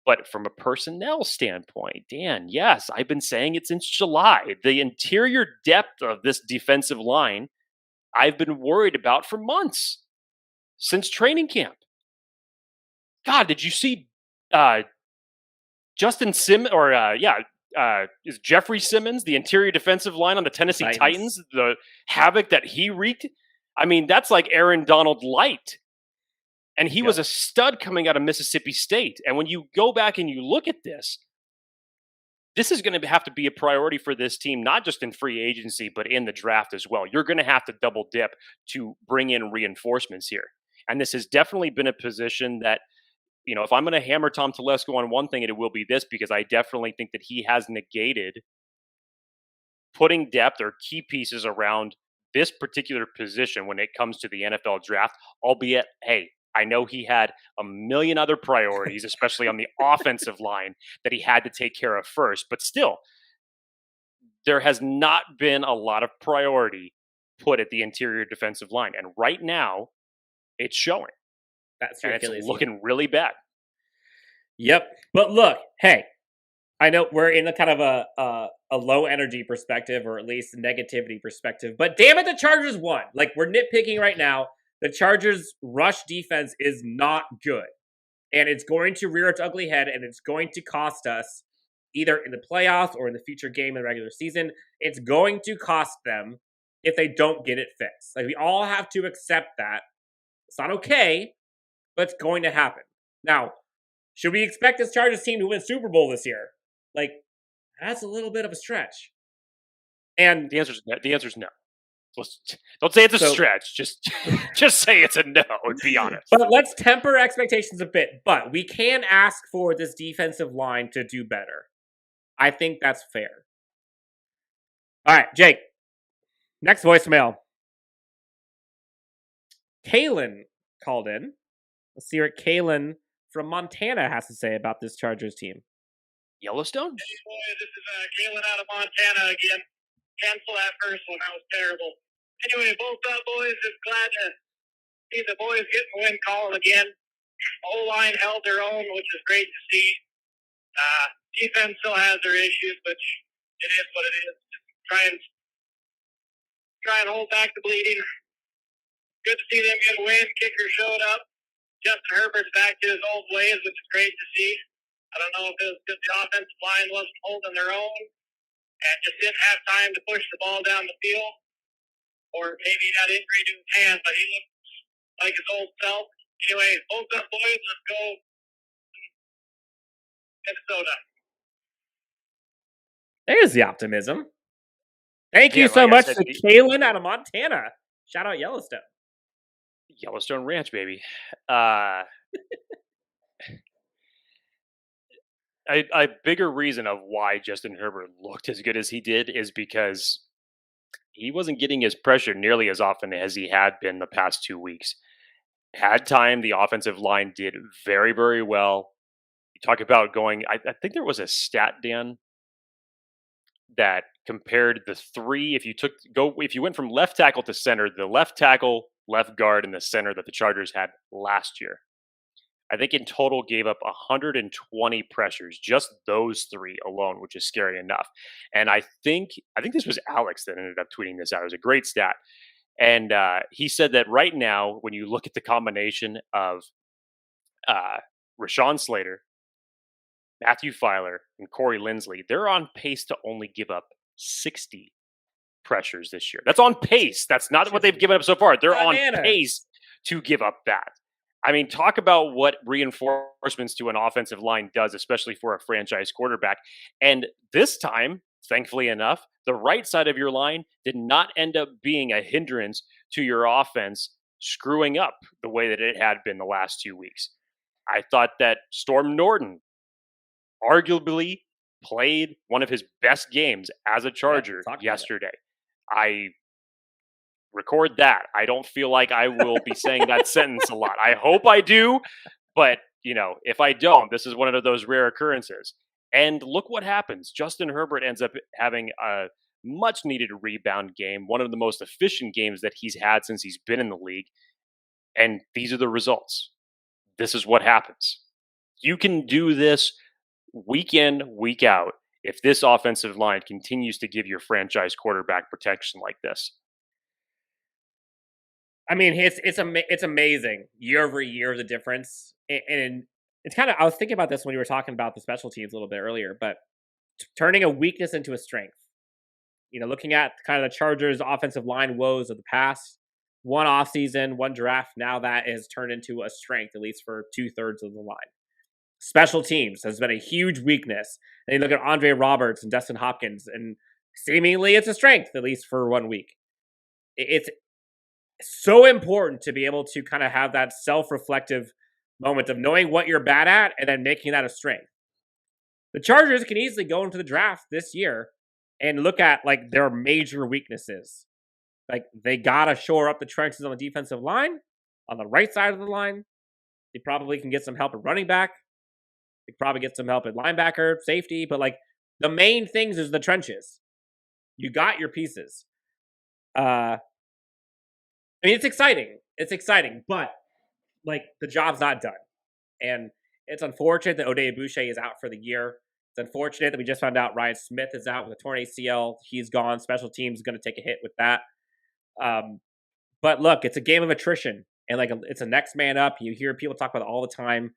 But from a personnel standpoint, Dan, yes, I've been saying it since July. The interior depth of this defensive line, I've been worried about for months, since training camp. God, did you see Justin Simmons, or is Jeffrey Simmons, the interior defensive line on the Tennessee Titans, the havoc that he wreaked? I mean, that's like Aaron Donald light. And he was a stud coming out of Mississippi State. And when you go back and you look at this is going to have to be a priority for this team, not just in free agency, but in the draft as well. You're going to have to double dip to bring in reinforcements here. And this has definitely been a position that, you know, if I'm going to hammer Tom Telesco on one thing, it will be this, because I definitely think that he has negated putting depth or key pieces around this particular position when it comes to the NFL draft, albeit, hey, I know he had a million other priorities, especially on the offensive line, that he had to take care of first. But still, there has not been a lot of priority put at the interior defensive line. And right now, it's showing. That's your Achilles it's looking really bad. Yep. But look, hey, I know we're in a kind of a low energy perspective, or at least negativity perspective. But damn it, the Chargers won. Like, we're nitpicking right now. The Chargers' rush defense is not good. And it's going to rear its ugly head, and it's going to cost us either in the playoffs or in the future game in the regular season. It's going to cost them if they don't get it fixed. Like, we all have to accept that. It's not okay, but it's going to happen. Now, should we expect this Chargers team to win Super Bowl this year? Like, that's a little bit of a stretch. And the answer is no. Don't say it's a stretch. Just say it's a no and be honest. But let's temper expectations a bit. But we can ask for this defensive line to do better. I think that's fair. All right, Jake. Next voicemail. Kalen called in. Let's see what Kalen from Montana has to say about this Chargers team. Yellowstone? Hey, boys, this is Kalen out of Montana again. Cancel that first one. That was terrible. Anyway, both up, boys. Just glad to see the boys getting the win call again. The whole line held their own, which is great to see. Defense still has their issues, but it is what it is. Just try and hold back the bleeding. Good to see them get a win. Kicker showed up. Justin Herbert's back to his old ways, which is great to see. I don't know if it was because the offensive line wasn't holding their own and just didn't have time to push the ball down the field, or maybe he got injury to his hand, but he looked like his old self. Anyway, both up, boys. Let's go Minnesota. There's the optimism. Thank you so much to Kalen out of Montana. Shout out Yellowstone. Yellowstone Ranch, baby. A bigger reason of why Justin Herbert looked as good as he did is because he wasn't getting his pressure nearly as often as he had been the past 2 weeks. Had time, the offensive line did very, very well. You talk about going, I think there was a stat, Dan, that compared the three, if you went from left tackle to center, the left tackle, left guard, and the center that the Chargers had last year, I think in total gave up 120 pressures, just those three alone, which is scary enough. And I think this was Alex that ended up tweeting this out. It was a great stat. And he said that right now, when you look at the combination of Rashawn Slater, Matthew Filer, and Corey Linsley, they're on pace to only give up 60 pressures this year. That's on pace. That's not what they've given up so far. They're on pace to give up that. I mean, talk about what reinforcements to an offensive line does, especially for a franchise quarterback. And this time, thankfully enough, the right side of your line did not end up being a hindrance to your offense screwing up the way that it had been the last 2 weeks. I thought that Storm Norton arguably played one of his best games as a Charger yesterday. I record that. I don't feel like I will be saying that sentence a lot. I hope I do, but if I don't, this is one of those rare occurrences. And look what happens. Justin Herbert ends up having a much needed rebound game, one of the most efficient games that he's had since he's been in the league. And these are the results. This is what happens. You can do this week in, week out if this offensive line continues to give your franchise quarterback protection like this. I mean, it's amazing year over year, the difference. And it's kind of, I was thinking about this when you were talking about the special teams a little bit earlier, but turning a weakness into a strength. Looking at kind of the Chargers' offensive line woes of the past, one offseason, one draft, now that has turned into a strength, at least for 2/3 of the line. Special teams has been a huge weakness. And you look at Andre Roberts and Dustin Hopkins, and seemingly it's a strength, at least for 1 week. It's so important to be able to kind of have that self-reflective moment of knowing what you're bad at and then making that a strength. The Chargers can easily go into the draft this year and look at their major weaknesses. They got to shore up the trenches on the defensive line, on the right side of the line. They probably can get some help at running back. They can probably get some help at linebacker, safety. But the main things is the trenches. You got your pieces. I mean, it's exciting. It's exciting, but the job's not done. And it's unfortunate that Oday Aboushi is out for the year. It's unfortunate that we just found out Ryan Smith is out with a torn ACL. He's gone. Special teams is going to take a hit with that. But look, it's a game of attrition, and it's a next man up. You hear people talk about it all the time,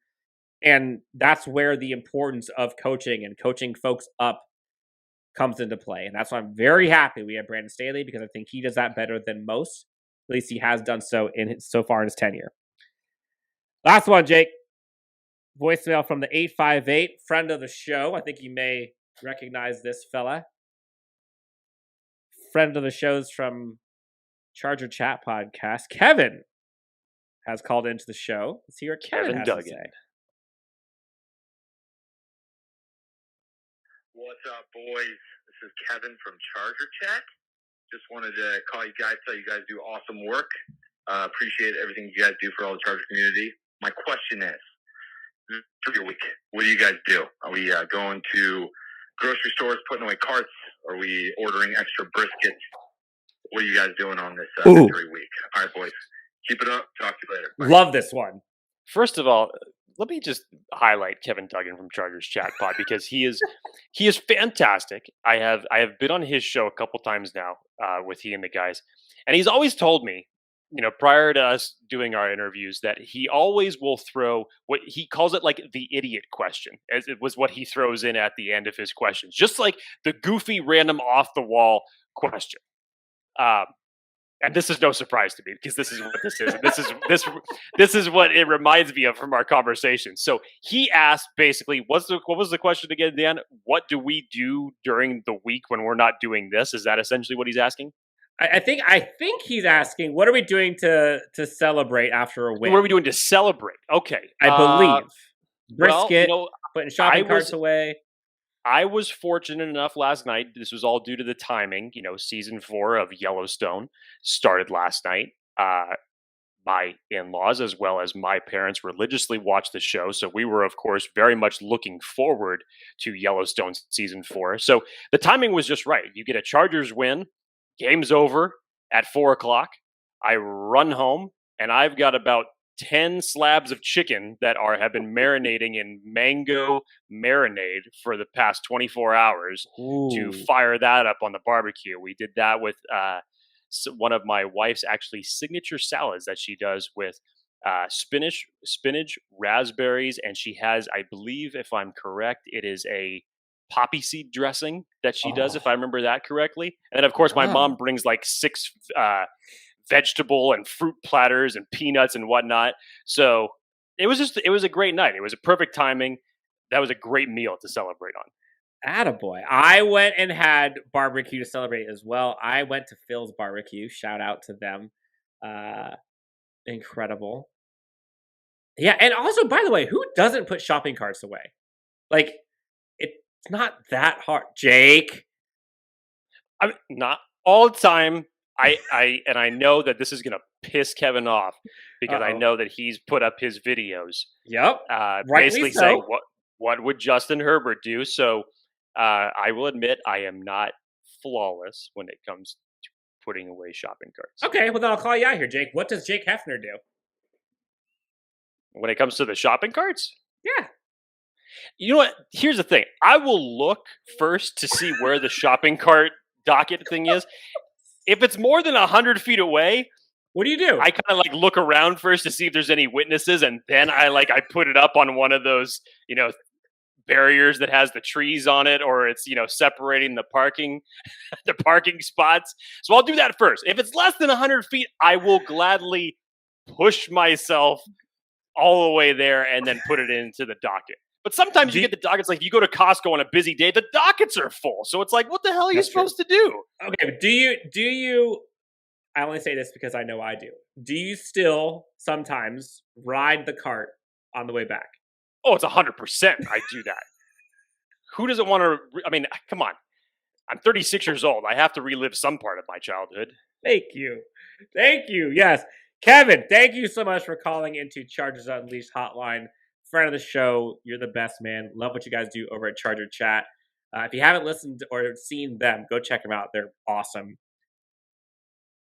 and that's where the importance of coaching and coaching folks up comes into play. And that's why I'm very happy we have Brandon Staley, because I think he does that better than most. At least he has done so so far in his tenure. Last one, Jake. Voicemail from the 858, friend of the show. I think you may recognize this fella. friend of the shows from Charger Chat podcast, Kevin, has called into the show. Let's hear what Kevin has to say. What's up, boys? This is Kevin from Charger Chat. Just wanted to call you guys, tell you guys do awesome work. Appreciate everything you guys do for all the Charger community. My question is, for your week, what do you guys do? Are we going to grocery stores, putting away carts? Are we ordering extra briskets? What are you guys doing on this victory week? All right, boys. Keep it up. Talk to you later. Bye. Love this one. First of all, let me just highlight Kevin Duggan from Chargers Chat Pod because he is fantastic. I have been on his show a couple times now with he and the guys, and he's always told me, prior to us doing our interviews, that he always will throw what he calls it like the idiot question, as it was what he throws in at the end of his questions, just like the goofy, random, off the wall question. And this is no surprise to me because this is what this is. And this is what it reminds me of from our conversation. So he asked basically, what was the question again, Dan? What do we do during the week when we're not doing this? Is that essentially what he's asking? I think he's asking, what are we doing to celebrate after a win? What are we doing to celebrate? Okay, I believe brisket, putting shopping carts away. I was fortunate enough last night. This was all due to the timing. Season 4 of Yellowstone started last night. My in-laws, as well as my parents, religiously watched the show. So we were, of course, very much looking forward to Yellowstone season 4. So the timing was just right. You get a Chargers win, game's over at 4:00. I run home, and I've got about 10 slabs of chicken that have been marinating in mango marinade for the past 24 hours to fire that up on the barbecue. We did that with one of my wife's actually signature salads that she does with spinach, raspberries, and she has, I believe, if I'm correct, it is a poppy seed dressing that she does, if I remember that correctly. And then, of course, my mom brings like 6 vegetable and fruit platters and peanuts and whatnot. So it was a great night. It was a perfect timing. That was a great meal to celebrate on. Attaboy. I went and had barbecue to celebrate as well. I went to Phil's Barbecue. Shout out to them. Incredible. Yeah, and also, by the way, who doesn't put shopping carts away? Like, it's not that hard. Jake? I mean, not all the time. I know that this is going to piss Kevin off because I know that he's put up his videos. Yep. Basically saying what would Justin Herbert do. So I will admit I am not flawless when it comes to putting away shopping carts. Okay, well then I'll call you out here, Jake. What does Jake Hefner do? When it comes to the shopping carts? Yeah. You know what? Here's the thing. I will look first to see where the shopping cart docket thing is. If it's more than 100 feet away, what do you do? I kind of like look around first to see if there's any witnesses, and then I put it up on one of those, barriers that has the trees on it, or it's, separating the parking spots. So I'll do that first. If it's less than 100 feet, I will gladly push myself all the way there and then put it into the docket. But sometimes you get the dockets, like you go to Costco on a busy day, the dockets are full. So it's like, what the hell are you supposed to do? Okay, but do you, I only say this because I know I do. Do you still sometimes ride the cart on the way back? Oh, it's 100%. I do that. Who doesn't want to, I mean, come on. I'm 36 years old. I have to relive some part of my childhood. Thank you. Yes. Kevin, thank you so much for calling into Chargers Unleashed Hotline. Friend of the show, you're the best, man. Love what you guys do over at Charger Chat. If you haven't listened or seen them, go check them out. They're awesome.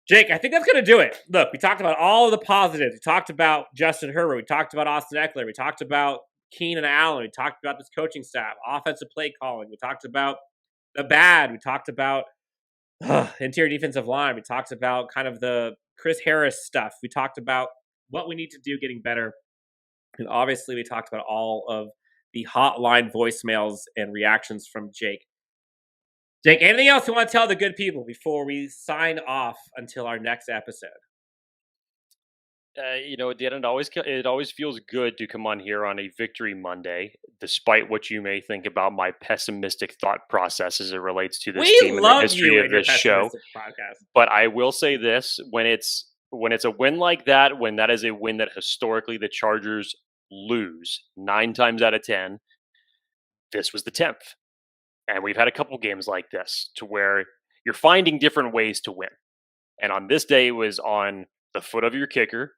Jake, I think that's going to do it. Look, we talked about all of the positives. We talked about Justin Herbert. We talked about Austin Eckler. We talked about Keenan Allen. We talked about this coaching staff, offensive play calling. We talked about the bad. We talked about interior defensive line. We talked about kind of the Chris Harris stuff. We talked about what we need to do getting better. And obviously, we talked about all of the hotline voicemails and reactions from Jake. Jake, anything else you want to tell the good people before we sign off until our next episode? Dan, it always feels good to come on here on a Victory Monday, despite what you may think about my pessimistic thought process as it relates to this team and the history of this show. Podcast. But I will say this: when it's a win like that, when that is a win that historically the Chargers lose 9 times out of 10, this was the 10th, and we've had a couple games like this to where you're finding different ways to win. And on this day, it was on the foot of your kicker.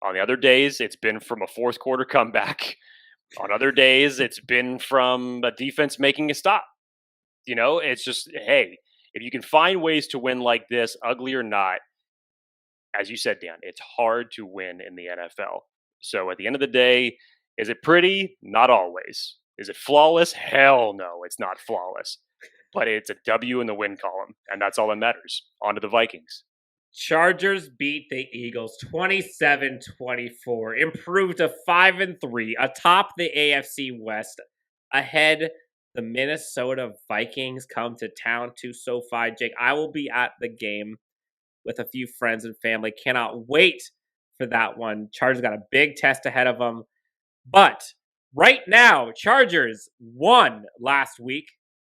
On the other days, it's been from a fourth quarter comeback. On other days, it's been from a defense making a stop. It's just, hey, if you can find ways to win like this, ugly or not, as you said, Dan, it's hard to win in the NFL. So at the end of the day, is it pretty? Not always. Is it flawless? Hell no, it's not flawless. But it's a W in the win column, and that's all that matters. On to the Vikings. Chargers beat the Eagles 27-24, improved to 5-3, atop the AFC West, ahead the Minnesota Vikings come to town to SoFi. Jake, I will be at the game with a few friends and family. Cannot wait for that one. Chargers got a big test ahead of them. But right now, Chargers won last week,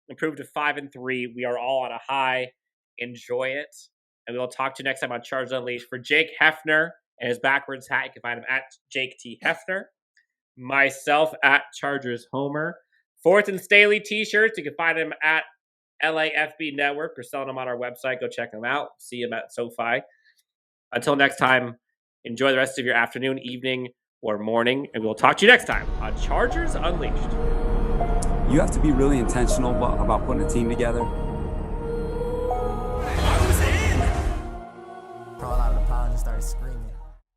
improved to 5-3. We are all on a high. Enjoy it. And we'll talk to you next time on Chargers Unleashed. For Jake Hefner and his backwards hat, you can find him at Jake T. Hefner. Myself at Chargers Homer. Fourth and Staley t-shirts, you can find him at LAFB Network. We're selling them on our website. Go check them out. See him at SoFi. Until next time, enjoy the rest of your afternoon, evening, or morning. And we'll talk to you next time on Chargers Unleashed. You have to be really intentional about putting a team together. Crawl out of the pond and started screaming.